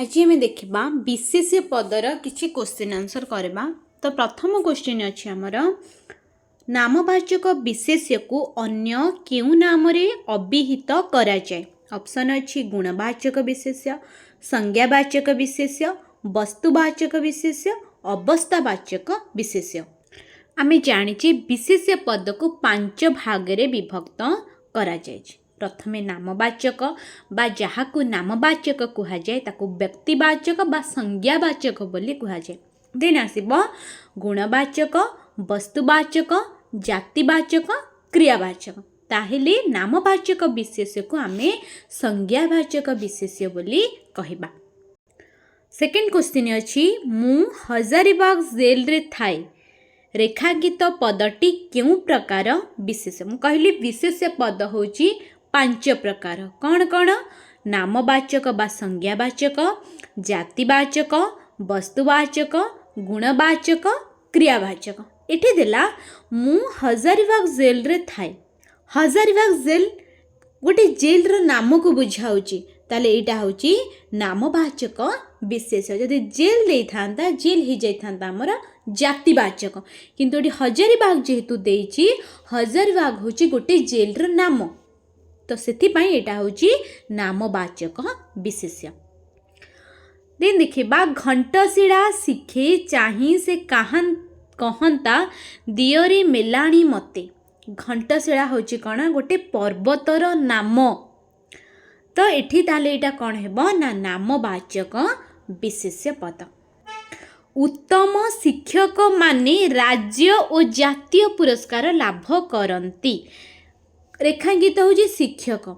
आज आम देखा विशेष्य पदर किसी क्वेश्चन आंसर करवा। तो प्रथम क्वेश्चन अच्छी आमर नामवाचक विशेष्य को अन्य केउ नाम रे अभिहित करा जाए। ऑप्शन अच्छी गुणवाचक विशेष्य, संज्ञावाचक विशेष्य, वस्तुवाचक विशेष्य, अवस्थावाचक विशेष्य। आमे जानिचे विशेष्य पद को 5 भाग रे विभक्त करा जाए। प्रथमे नामवाचक बा जहाकू नामवाचक कहा जाए ताकू व्यक्तिवाचक बा संज्ञावाचक बोली कहा जाए। देन आसीबो गुणवाचक, वस्तुवाचक, जातिवाचक, क्रियावाचक। ताहेले नामवाचक विशेष्य को आमे संज्ञावाचक विशेष्य बोली कहिबा। सेकेंड क्वेश्चन अछि मु हजारीबाग जेल रे थाए रेखांकित पदटी क्यों प्रकार विशेष्य। मु कहली विशेष्य पद होची 5 प्रकार। कौन कौन? नामवाचक बा संज्ञावाचक, जातिवाचक, वस्तुवाचक, गुणवाचक, क्रियावाचक। एठी देला मु हजारीबाग जेल रे थाए। हजारीबाग जेल गोटे जेल रो नाम को बुझाउची ताले एटा होची नामवाचक विशेष्य। जदि जेल दे थांता जेल ही जाई थांता हमर जातिवाचक, किंतु एटी हजारीबाग जेहेतु देइची हजारीबाग होची गोटे जेल रो नाम, तो सेथिपाई एटा होची नामवाचक विशेष्य। देन देखिबा घंटशिला शिखे चाही से कहंता दियोरे मेलाणी मते। घंटशिला होची कण गोटे पर्वतर नाम, तो एठी ताले एटा कौन हेबो ना नामवाचक विशेष्य पद। उत्तम शिक्षक माने राज्य और जातीय पुरस्कार लाभ करती। रेखांकित होची शिक्षक।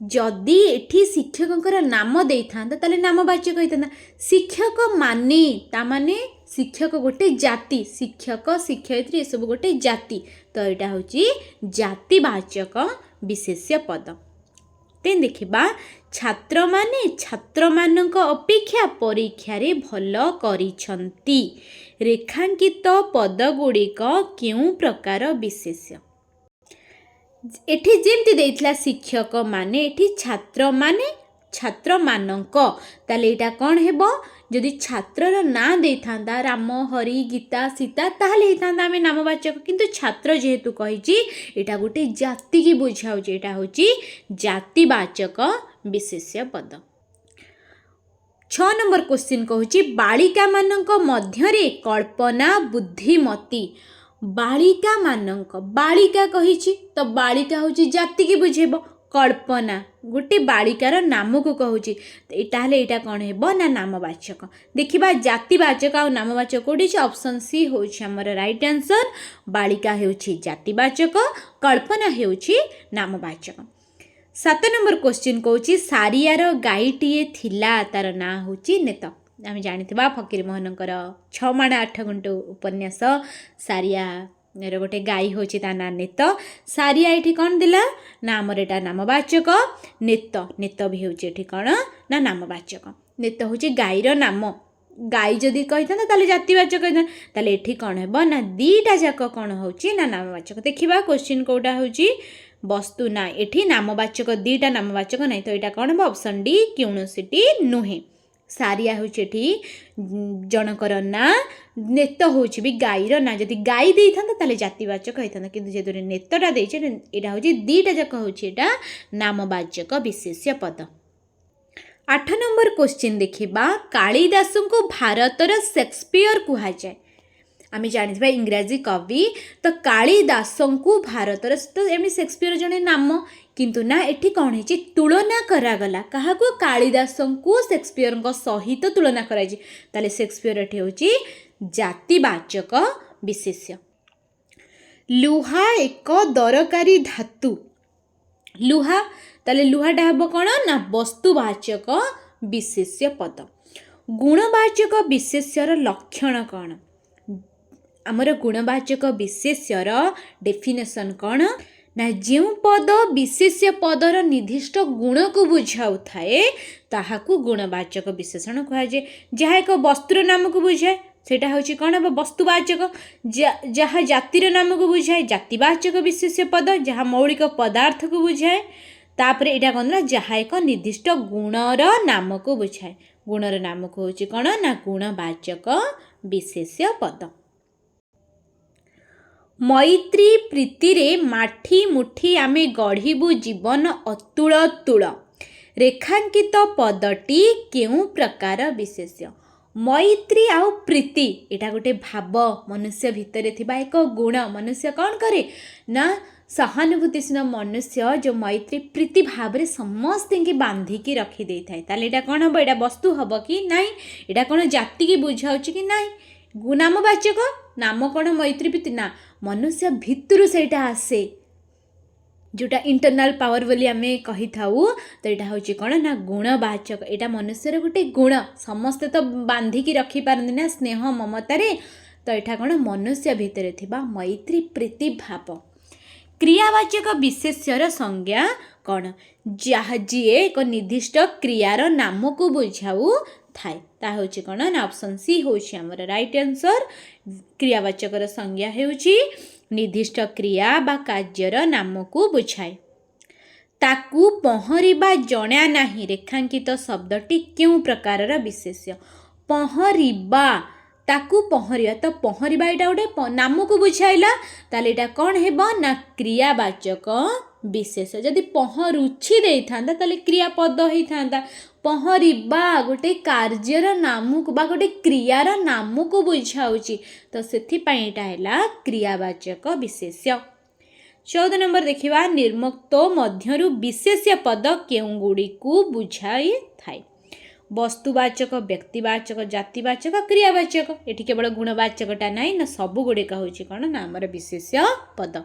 जदि एठी शिक्षकंकर नाम देई थांता ताले नामवाचक होइतांता। शिक्षक माने ता माने शिक्षक गोटे जाति, शिक्षक शिक्षयित्री ये सब गोटे जाति, तो एटा होची जातिवाचक विशेष्य पद। तेन देखिबा छात्र माने छात्र मानक अपेक्षा परीक्षा रे भल करिछंती। रेखांकित पद गुड़िक केउ प्रकार विशेष्य। एठी जेमती देइथला शिक्षक माने एठी छात्र माने छात्र मानक, ताले एटा कौन हेबो? जदि छात्रर ना देई थांदा राम, हरि, गीता, सीता ताले हेई थांदा आमे नामवाचक, किंतु छात्र जेहेतु कहिची एटा गोटे जाति की बुझाउची, एटा होची जातिवाचक विशेष्य पद। 6 नंबर क्वेश्चन कहूची बालिका मानक मध्यरे कल्पना बुद्धिमती। बालिका मानक, बालिका कहिची तो बालिका होची जाति की बुझेबो। कल्पना गोटे बालिकार नाम को कहूची, ताहले एटा कौन हेबो ना नामवाचक। देखिबा जातिवाचक आ नामवाचक कोडी छ। ऑप्शन सी होची हमर राइट आंसर। बालिका हेउची जातिवाचक, कल्पना हेउची नामवाचक। 7 नंबर क्वेश्चन कहूची सारियार गाईटीए थिला तार ना होची नेत। आमे जानिथिबा फकीर मोहनकर 6 माण 8 गुंठ उपन्यास सारिया रे गोटे गाई होची ता ना नेत। सारिया एठी कौन दिला ना हमर एटा नामवाचक। नेत नेत भी होची एठी कौन ना नामवाचक। नेत होची गाईर नाम। गाई जदि कहिथांता ताले जातिवाचक कहिथां, ताले एठी कौन हेबो ना दीटा जाक कौन होची ना नामवाचक। देखिबा क्वेश्चन कोटा होची वस्तु ना, एठी नामवाचक दीटा नामवाचक नहीं, तो एटा कौन हेबो? ऑप्शन डी क्यूनोसिटी नुहे। सारिया होची एठी जनकर ना, नेत होची भी गाईर ना। जदि गाई देई थांता ताले जातिवाचक होइथांता, किंतु जेतुरे नेतटा देइछे एटा होची दीटा जाक होची एटा नामवाचक विशेष्य पद। 8 नंबर क्वेश्चन देखिबा कालिदास को भारतर शेक्सपियर कहा जाए। आमे जानिथिबा इंग्रजी कवि, तो कालिदास को भारतर, तो एमि शेक्सपियर जने नाम, किंतु ना एठी कौन है तुलना करागला। कहा को? कालिदास को शेक्सपियर सहित तुलना कराई, ताले शेक्सपियर एठी होची जातिवाचक विशेष्य। लुहा एक दरकारी धातु। लुहा ताले लुहाटा हेबो कौन ना वस्तुवाचक विशेष्य पद। गुणवाचक विशेष्यर लक्षण कौन? आमर गुणवाचक विशेष्यर डेफिनेशन कौन ना जो पद विशेष्य पदर निर्दिष्ट गुण को बुझाऊ थाए ताहाकू गुणवाचक विशेषण कहा जाए। जहाँ एक वस्तुर नाम को बुझाए सेटा होची कौन हम वस्तुवाचक। जहाँ जातिर नाम को बुझाए जातिवाचक विशेष्य पद। जहाँ मौलिक पदार्थ को बुझाए तापरे एटा कौन ना जहाँ एक निर्दिष्ट गुणर नाम को बुझाए। गुणर नामक होची कौन ना गुणवाचक विशेष्य पद। मैत्री प्रीति रे माठी मुठी आमे गढ़िबु जीवन अतुल तुल रेखांकित पदटी केउ प्रकार विशेष्य। मैत्री आउ प्रीति एटा गोटे भाव मनुष्य भितर थिबा एक गुण। मनुष्य कौन करे ना सहानुभूतिशील मनुष्य जो मैत्री प्रीति भाव रे समस्त की बांधिकी रखी दे थाए ताले एटा कौन हम एटा वस्तु हम कि नाई एटा कौन जाति की बुझाउछि कि नाई नामवाचक नाम कौन मैत्री प्रीति ना मनुष्य भितरु सेटा आसे जोटा इंटरनल पावर बोली आमे कही थाउ तो यहाँ हूँ कौन ना गुणवाचक एटा मनुष्यर गोटे गुण समस्ते तो बांधिकी रखी पारती ना स्नेह ममतार तो यहाँ कौन मनुष्य भितर थिबा मैत्री प्रीति भाव। क्रियावाचक विशेष्यर संज्ञा कौन जहाँ जी एक निर्दिष्ट क्रियार नाम को बुझाऊ थाए ता हूँ कौन ना ऑप्शन सी हूँ आमर राइट आंसर। क्रियावाचकर संज्ञा होउची निर्दिष्ट क्रिया बा कार्यर नाम को बुझाए। ताकू पहरिबा जणा नाही रेखांकित शब्दटी क्यों प्रकारर विशेष्य। पहरिबा ताकू पहरिया तो पहरिबा एटा गोटे नाम को बुझाइला ताले एटा कौन हेबो ना क्रियावाचक विशेष। जदि पहरुछि देई थांदा ताले क्रियापद होई थांदा। पहरिबा गोटे कार्यर नाम को बा गोटे क्रियार नाम को बुझाउची तो सेथि पई एटा हैला क्रियावाचक विशेष्य। 14 नंबर देखिबा निर्मुक्तो मध्यरु विशेष्य पद केउ गुडी को बुझाई थाए। वस्तुवाचक व्यक्तिवाचक जातिवाचक क्रियावाचक एठी केवल गुणवाचकटा नाही ना सब गुडी का होची कोन ना हमर विशेष्य पद।